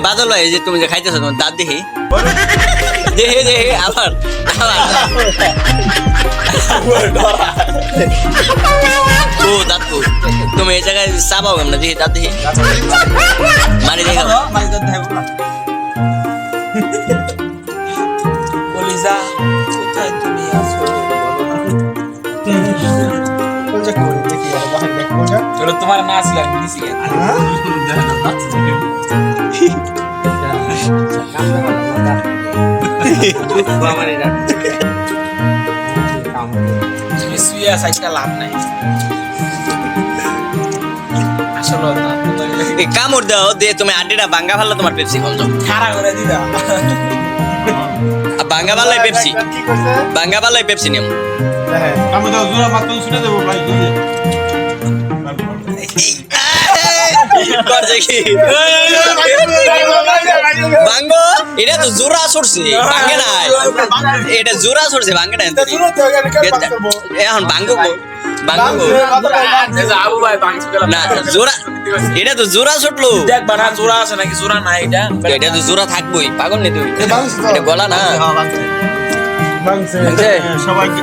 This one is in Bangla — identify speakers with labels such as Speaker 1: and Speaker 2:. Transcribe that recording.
Speaker 1: বাদল ভাই, এই যে তুমি যে খাইতেছো তোমার দাঁত দেখি দেখে দেখে আবার ও দাঁত কো তুমি এই জায়গায় চাবাও না দেখি দাঁত দেখি মারি দেখো
Speaker 2: কলিজা কোথায় তুমি আছো চলো তোমার নাচ লাগবে নিছি শুয়ে সাইজটা লাভ নাই আসলে
Speaker 1: কামড় দাও দিয়ে তুমি আড্ডিটা ভাঙ্গা ফেললে তোমার পেপসি খাও
Speaker 2: খাড়া করে দিদা
Speaker 1: ভাঙ্গা পাল্লাই পেপসি ভাঙ্গা পাল্লাই পেপসি নিয়ম
Speaker 3: আমি তো জোড়া মাত্র শুনে দেবো ভাই
Speaker 1: ভাঙ্গো এটা তো জোড়া সরছে ভাঙ্গে নাই এটা জোড়া সরছে ভাঙ্গে নাই এখন ভাঙ্গো ভাঙ্গো
Speaker 2: আবু ভাই ভাঙছি
Speaker 1: না জোড়া এটা তো জোড়া ছুটলো
Speaker 2: দেখ বানা জোড়া আছে নাকি জোড়া নাই এটা
Speaker 1: এটা তো জোড়া থাকবোই পাগল নেই তুই এটা গলা না
Speaker 3: সবাইকে